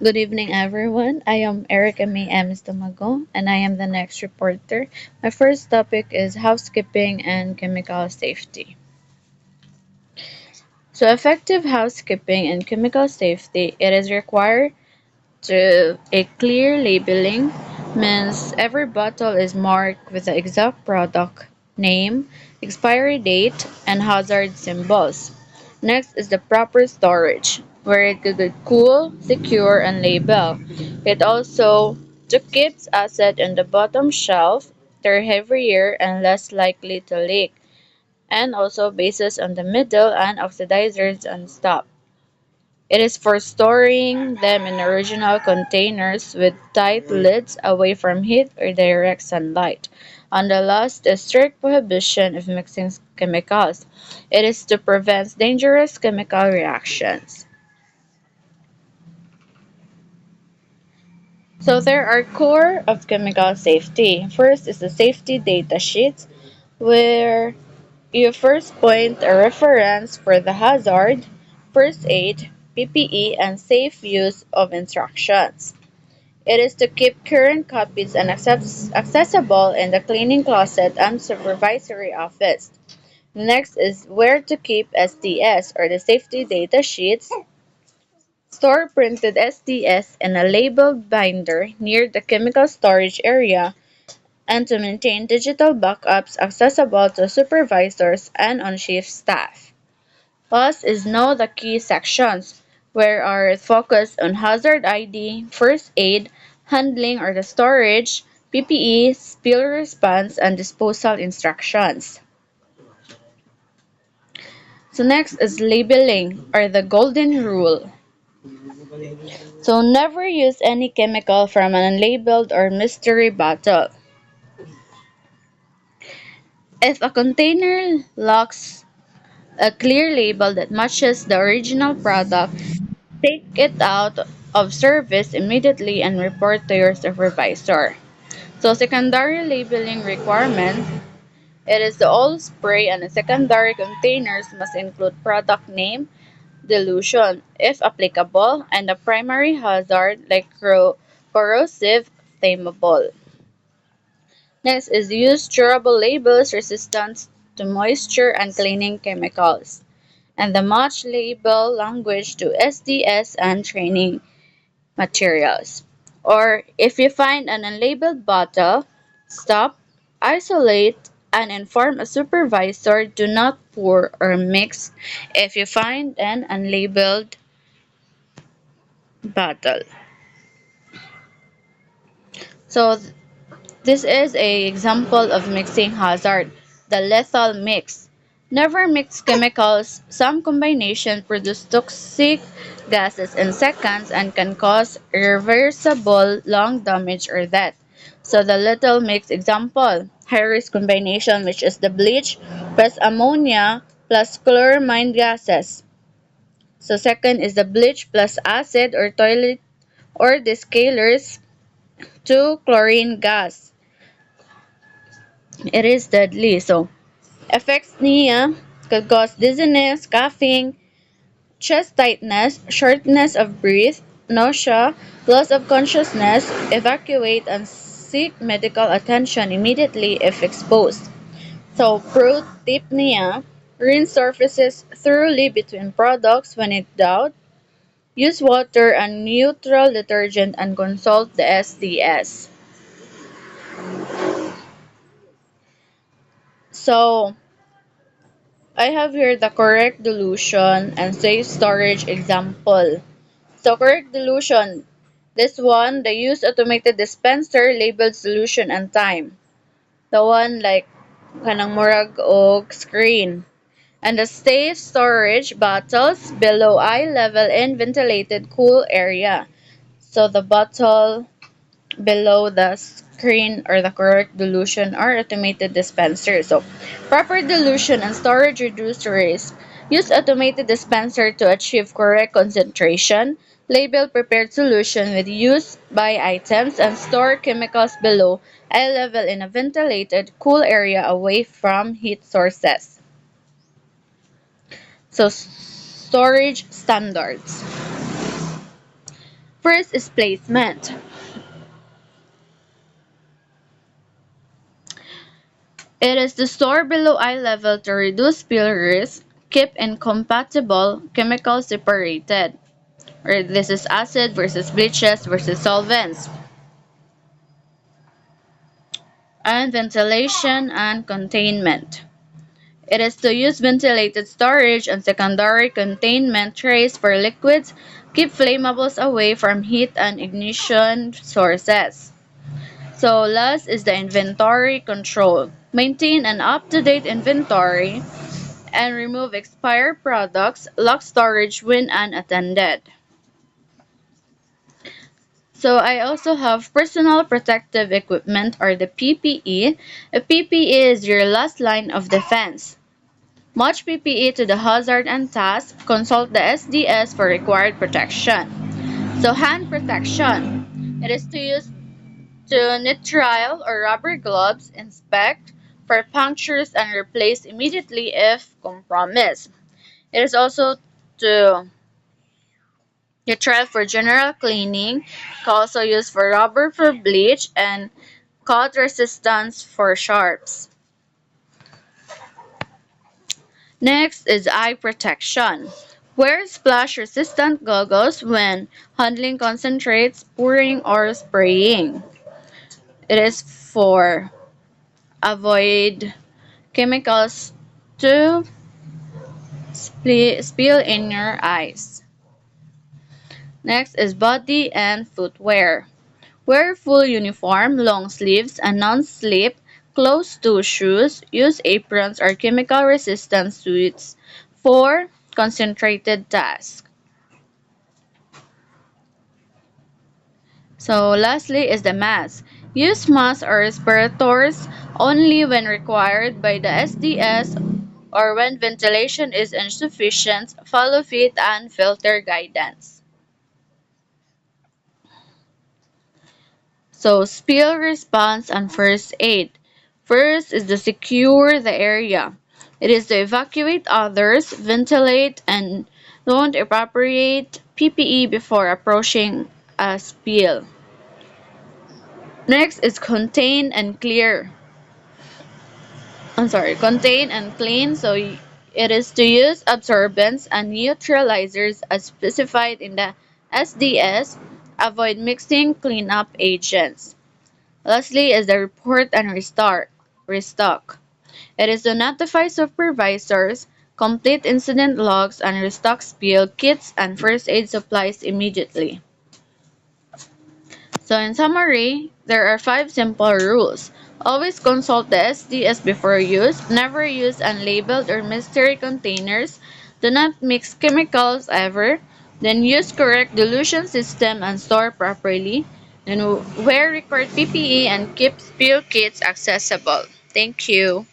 Good evening, everyone. I am Erica May M. Stomago, and I am the next reporter. My first topic is housekeeping and chemical safety. So, effective housekeeping and chemical safety, it is required to a clear labeling, means every bottle is marked with the exact product name, expiry date, and hazard symbols. Next is the proper storage, where it could be cool, secure, and label. It also to keep assets on the bottom shelf, they're heavier and less likely to leak, and also bases on the middle and oxidizers and stop. It is for storing them in original containers with tight lids away from heat or direct sunlight. And the last is strict prohibition of mixing chemicals. It is to prevent dangerous chemical reactions. So there are core of chemical safety. First is the safety data sheets where you first point a reference for the hazard, first aid, PPE, and safe use of instructions. It is to keep current copies and accessible in the cleaning closet and supervisory office. Next is where to keep SDS or the safety data sheets. Store printed SDS in a labeled binder near the chemical storage area and to maintain digital backups accessible to supervisors and on-shift staff. Last is know the key sections, where are focused on hazard ID, first aid, handling or the storage, PPE, spill response, and disposal instructions. So next is labeling or the golden rule. So never use any chemical from an unlabeled or mystery bottle. If a container lacks a clear label that matches the original product, take it out of service immediately and report to your supervisor. So secondary labeling requirement, it is the all spray and the secondary containers must include product name, dilution, if applicable, and the primary hazard like corrosive, flammable. Next is use durable labels resistant to moisture and cleaning chemicals, and the match label language to SDS and training materials. Or if you find an unlabeled bottle, stop, isolate, and inform a supervisor. Do not pour or mix if you find an unlabeled bottle. So this is a example of mixing hazard, the lethal mix. Never mix chemicals. Some combinations produce toxic gases in seconds and can cause irreversible lung damage or death. So the lethal mix example, high-risk combination which is the bleach plus ammonia plus chloramine gases. So second is the bleach plus acid or toilet or descalers to chlorine gas. It is deadly. So effects niya could cause dizziness, coughing, chest tightness, shortness of breath, nausea, loss of consciousness, evacuate and seek medical attention immediately if exposed. So pro tip niya, rinse surfaces thoroughly between products when in doubt. Use water and neutral detergent and consult the SDS. So I have here the correct dilution and safe storage example. So correct dilution. This one, the use automated dispenser labeled solution and time. The one like kanang murag og screen. And the safe storage bottles below eye level in ventilated cool area. So the bottle below the screen or the correct dilution or automated dispenser. So, proper dilution and storage reduce risk. Use automated dispenser to achieve correct concentration. Label prepared solution with use by items and store chemicals below eye level in a ventilated, cool area away from heat sources. So, storage standards. First is placement. It is to store below eye level to reduce spill risk, keep incompatible chemicals separated. Or this is acid versus bleaches versus solvents. And ventilation and containment. It is to use ventilated storage and secondary containment trays for liquids, keep flammables away from heat and ignition sources. So last is the inventory control. Maintain an up-to-date inventory and remove expired products, lock storage when unattended. So I also have personal protective equipment or the PPE. A PPE is your last line of defense. Match PPE to the hazard and task. Consult the SDS for required protection. So hand protection. It is to use to nitrile or rubber gloves, inspect for punctures and replace immediately if compromised. It is also to nitrile for general cleaning, also used for rubber for bleach, and cut resistance for sharps. Next is eye protection. Wear splash resistant goggles when handling concentrates, pouring, or spraying. It is for avoid chemicals to spill in your eyes. Next is body and footwear. Wear full uniform, long sleeves, and non-slip, closed-toe shoes. Use aprons or chemical-resistant suits for concentrated tasks. So lastly is the mask. Use masks or respirators only when required by the SDS or when ventilation is insufficient. Follow fit and filter guidance. So spill response and first aid. First is to secure the area. It is to evacuate others, ventilate, and don't appropriate PPE before approaching a spill. Next is contain and clear. Contain and clean. So it is to use absorbents and neutralizers as specified in the SDS. Avoid mixing cleanup agents. Lastly is the report and restock. It is to notify supervisors, complete incident logs, and restock spill kits and first aid supplies immediately. So in summary, there are 5 simple rules. Always consult the SDS before use. Never use unlabeled or mystery containers. Do not mix chemicals ever. Then use correct dilution system and store properly. Then wear required PPE and keep spill kits accessible. Thank you.